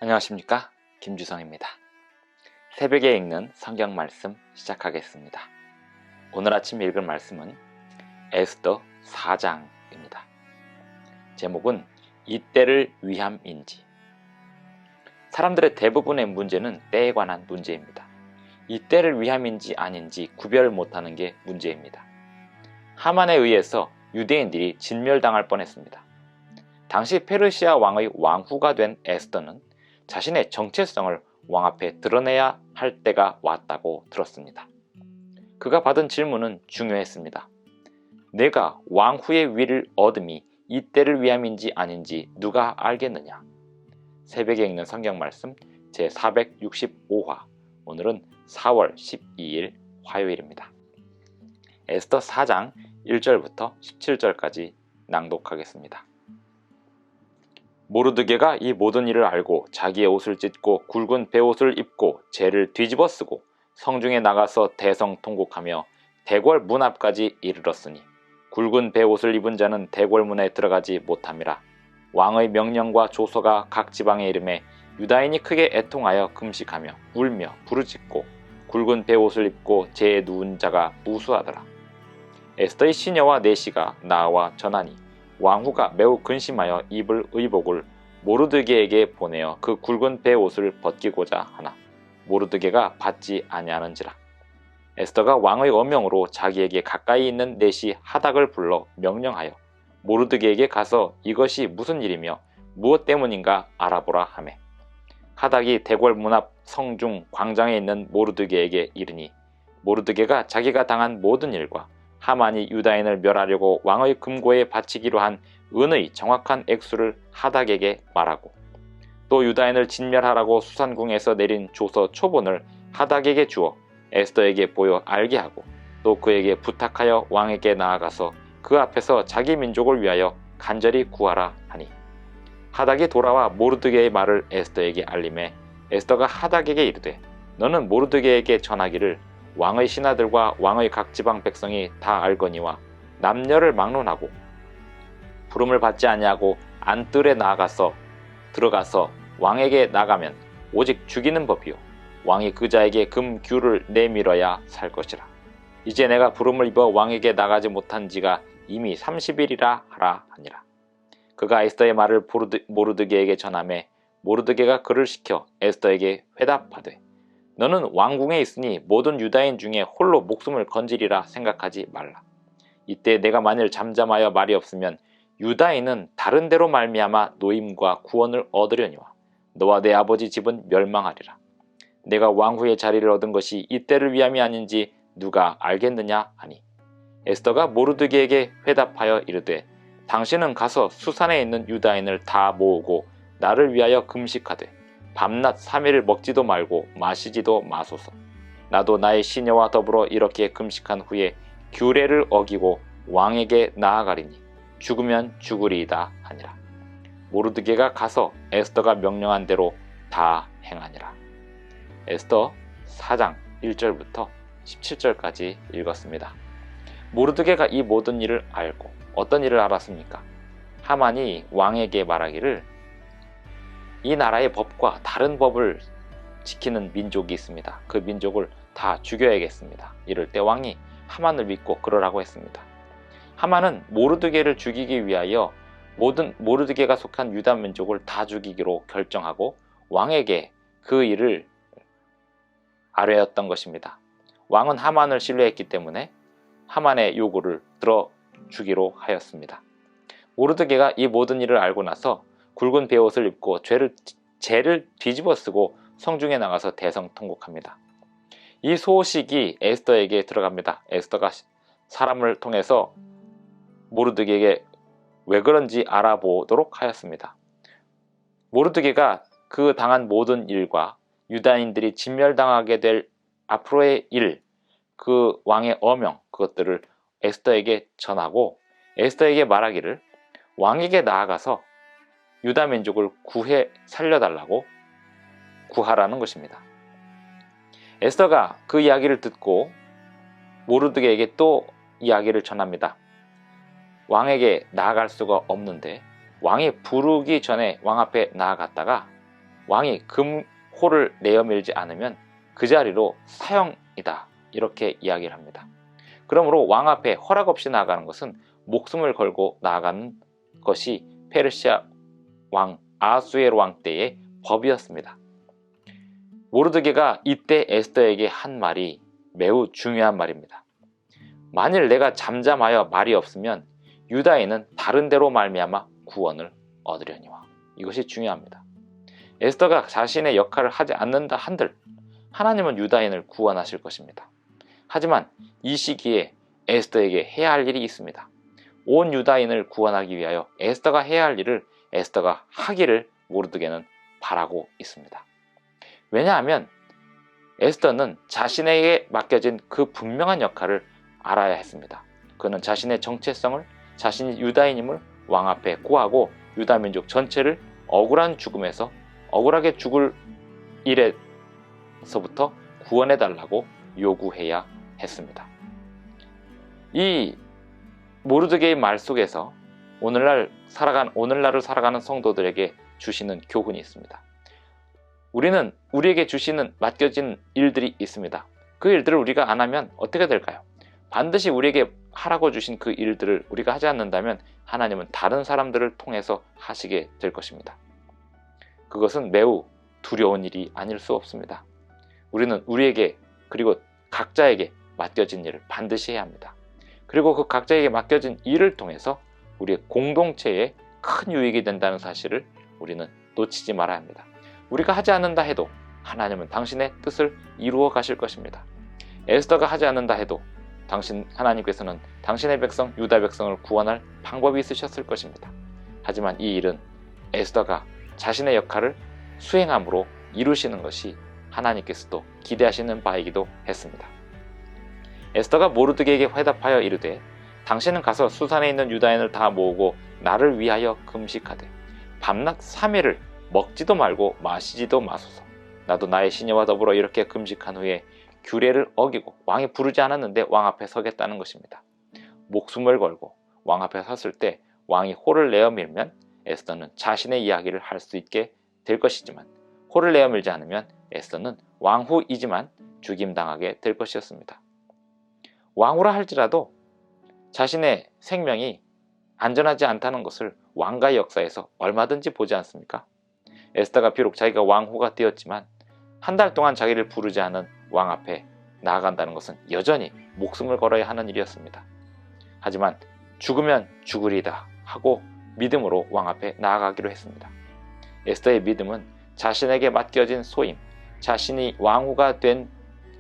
안녕하십니까, 김주성입니다. 새벽에 읽는 성경 말씀 시작하겠습니다. 오늘 아침 읽을 말씀은 에스더 4장입니다. 제목은 이때를 위함인지. 사람들의 대부분의 문제는 때에 관한 문제입니다. 이때를 위함인지 아닌지 구별 못하는 게 문제입니다. 하만에 의해서 유대인들이 진멸당할 뻔했습니다. 당시 페르시아 왕의 왕후가 된 에스더는 자신의 정체성을 왕 앞에 드러내야 할 때가 왔다고 들었습니다. 그가 받은 질문은 중요했습니다. 내가 왕후의 위를 얻음이 이때를 위함인지 아닌지 누가 알겠느냐? 새벽에 읽는 성경 말씀 제465화, 오늘은 4월 12일 화요일입니다. 에스더 4장 1절부터 17절까지 낭독하겠습니다. 모르드게가 이 모든 일을 알고 자기의 옷을 찢고 굵은 베옷을 입고 재를 뒤집어 쓰고 성중에 나가서 대성통곡하며 대궐 문 앞까지 이르렀으니 굵은 베옷을 입은 자는 대궐 문에 들어가지 못함이라. 왕의 명령과 조서가 각 지방에 이름에 유다인이 크게 애통하여 금식하며 울며 부르짖고 굵은 베옷을 입고 재에 누운 자가 무수하더라. 에스더의 시녀와 내시가 나와 전하니 왕후가 매우 근심하여 입을 의복을 모르드게에게 보내어 그 굵은 베옷을 벗기고자 하나 모르드게가 받지 아니하는지라. 에스더가 왕의 어명으로 자기에게 가까이 있는 내시 하닥을 불러 명령하여 모르드게에게 가서 이것이 무슨 일이며 무엇 때문인가 알아보라 하매, 하닥이 대궐 문 앞 성중 광장에 있는 모르드게에게 이르니 모르드게가 자기가 당한 모든 일과 하만이 유다인을 멸하려고 왕의 금고에 바치기로 한 은의 정확한 액수를 하닥에게 말하고, 또 유다인을 진멸하라고 수산궁에서 내린 조서 초본을 하닥에게 주어 에스더에게 보여 알게 하고, 또 그에게 부탁하여 왕에게 나아가서 그 앞에서 자기 민족을 위하여 간절히 구하라 하니, 하닥이 돌아와 모르드게의 말을 에스더에게 알림해 에스더가 하닥에게 이르되, 너는 모르드게에게 전하기를 왕의 신하들과 왕의 각 지방 백성이 다 알거니와 남녀를 막론하고 부름을 받지 아니하고 안뜰에 들어가서 왕에게 나가면 오직 죽이는 법이요 왕이 그 자에게 금규를 내밀어야 살 것이라. 이제 내가 부름을 입어 왕에게 나가지 못한 지가 이미 30일이라 하라 하니라. 그가 에스더의 말을 모르드게에게 전하매 모르드게가 그를 시켜 에스더에게 회답하되, 너는 왕궁에 있으니 모든 유다인 중에 홀로 목숨을 건지리라 생각하지 말라. 이때 내가 만일 잠잠하여 말이 없으면 유다인은 다른 데로 말미암아 노임과 구원을 얻으려니와 너와 내 아버지 집은 멸망하리라. 내가 왕후의 자리를 얻은 것이 이때를 위함이 아닌지 누가 알겠느냐 하니, 에스더가 모르드게에게 회답하여 이르되, 당신은 가서 수산에 있는 유다인을 다 모으고 나를 위하여 금식하되 밤낮 3일을 먹지도 말고 마시지도 마소서. 나도 나의 시녀와 더불어 이렇게 금식한 후에 규례를 어기고 왕에게 나아가리니 죽으면 죽으리이다 하니라. 모르드게가 가서 에스더가 명령한 대로 다 행하니라. 에스더 4장 1절부터 17절까지 읽었습니다. 모르드게가 이 모든 일을 알고 어떤 일을 알았습니까? 하만이 왕에게 말하기를 이 나라의 법과 다른 법을 지키는 민족이 있습니다. 그 민족을 다 죽여야겠습니다. 이럴 때 왕이 하만을 믿고 그러라고 했습니다. 하만은 모르드게를 죽이기 위하여 모든 모르드게가 속한 유다 민족을 다 죽이기로 결정하고 왕에게 그 일을 아뢰었던 것입니다. 왕은 하만을 신뢰했기 때문에 하만의 요구를 들어주기로 하였습니다. 모르드게가 이 모든 일을 알고 나서 굵은 베옷을 입고 재를 뒤집어 쓰고 성중에 나가서 대성통곡합니다. 이 소식이 에스더에게 들어갑니다. 에스더가 사람을 통해서 모르드게에게 왜 그런지 알아보도록 하였습니다. 모르드게가 그 당한 모든 일과 유다인들이 진멸당하게 될 앞으로의 일, 그 왕의 어명, 그것들을 에스더에게 전하고 에스더에게 말하기를 왕에게 나아가서 유다 민족을 구해 살려달라고 구하라는 것입니다. 에스더가 그 이야기를 듣고 모르드게에게 또 이야기를 전합니다. 왕에게 나아갈 수가 없는데 왕이 부르기 전에 왕 앞에 나아갔다가 왕이 금호를 내어밀지 않으면 그 자리로 사형이다, 이렇게 이야기를 합니다. 그러므로 왕 앞에 허락 없이 나아가는 것은 목숨을 걸고 나아가는 것이 페르시아 왕 아하수에로 왕 때의 법이었습니다. 모르드게가 이때 에스더에게 한 말이 매우 중요한 말입니다. 만일 내가 잠잠하여 말이 없으면 유다인은 다른 데로 말미암아 구원을 얻으려니와. 이것이 중요합니다. 에스더가 자신의 역할을 하지 않는다 한들 하나님은 유다인을 구원하실 것입니다. 하지만 이 시기에 에스더에게 해야 할 일이 있습니다. 온 유다인을 구원하기 위하여 에스더가 해야 할 일을 에스더가 하기를 모르드게는 바라고 있습니다. 왜냐하면 에스더는 자신에게 맡겨진 그 분명한 역할을 알아야 했습니다. 그는 자신의 정체성을, 자신이 유다인임을 왕 앞에 고하고 유다 민족 전체를 억울한 죽음에서, 억울하게 죽을 일에서부터 구원해달라고 요구해야 했습니다. 이 모르드게의 말 속에서 오늘날을 살아가는 성도들에게 주시는 교훈이 있습니다. 우리는 우리에게 주시는 맡겨진 일들이 있습니다. 그 일들을 우리가 안 하면 어떻게 될까요? 반드시 우리에게 하라고 주신 그 일들을 우리가 하지 않는다면 하나님은 다른 사람들을 통해서 하시게 될 것입니다. 그것은 매우 두려운 일이 아닐 수 없습니다. 우리는 우리에게, 그리고 각자에게 맡겨진 일을 반드시 해야 합니다. 그리고 그 각자에게 맡겨진 일을 통해서 우리의 공동체에 큰 유익이 된다는 사실을 우리는 놓치지 말아야 합니다. 우리가 하지 않는다 해도 하나님은 당신의 뜻을 이루어 가실 것입니다. 에스더가 하지 않는다 해도 하나님께서는 당신의 백성 유다 백성을 구원할 방법이 있으셨을 것입니다. 하지만 이 일은 에스더가 자신의 역할을 수행함으로 이루시는 것이 하나님께서도 기대하시는 바이기도 했습니다. 에스더가 모르드게에게 회답하여 이르되 당신은 가서 수산에 있는 유다인을 다 모으고 나를 위하여 금식하되 밤낮 3일을 먹지도 말고 마시지도 마소서. 나도 나의 시녀와 더불어 이렇게 금식한 후에 규례를 어기고, 왕이 부르지 않았는데 왕 앞에 서겠다는 것입니다. 목숨을 걸고 왕 앞에 섰을 때 왕이 호를 내어 밀면 에스더는 자신의 이야기를 할 수 있게 될 것이지만, 호를 내어 밀지 않으면 에스더는 왕후이지만 죽임당하게 될 것이었습니다. 왕후라 할지라도 자신의 생명이 안전하지 않다는 것을 왕가의 역사에서 얼마든지 보지 않습니까? 에스더가 비록 자기가 왕후가 되었지만 한 달 동안 자기를 부르지 않은 왕 앞에 나아간다는 것은 여전히 목숨을 걸어야 하는 일이었습니다. 하지만 죽으면 죽으리다 하고 믿음으로 왕 앞에 나아가기로 했습니다. 에스더의 믿음은 자신에게 맡겨진 소임, 자신이 왕후가 된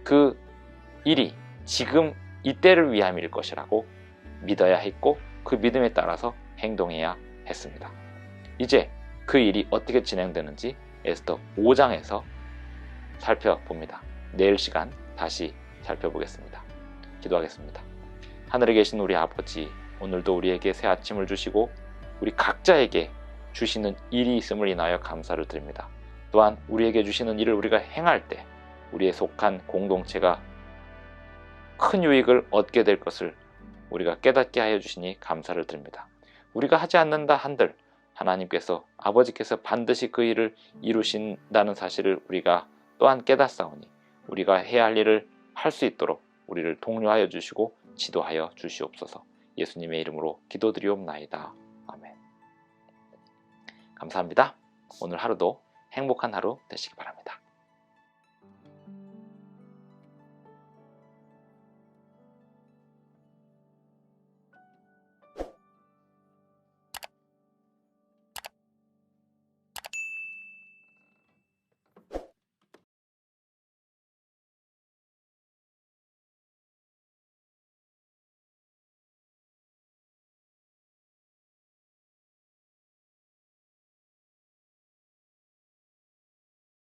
그 일이 지금 이때를 위함일 것이라고 믿어야 했고, 그 믿음에 따라서 행동해야 했습니다. 이제 그 일이 어떻게 진행되는지 에스더 5장에서 살펴봅니다. 내일 시간 다시 살펴보겠습니다. 기도하겠습니다. 하늘에 계신 우리 아버지, 오늘도 우리에게 새 아침을 주시고 우리 각자에게 주시는 일이 있음을 인하여 감사를 드립니다. 또한 우리에게 주시는 일을 우리가 행할 때 우리의 속한 공동체가 큰 유익을 얻게 될 것을 우리가 깨닫게 하여 주시니 감사를 드립니다. 우리가 하지 않는다 한들 하나님께서, 아버지께서 반드시 그 일을 이루신다는 사실을 우리가 또한 깨닫사오니 우리가 해야 할 일을 할 수 있도록 우리를 독려하여 주시고 지도하여 주시옵소서. 예수님의 이름으로 기도드리옵나이다. 아멘. 감사합니다. 오늘 하루도 행복한 하루 되시기 바랍니다.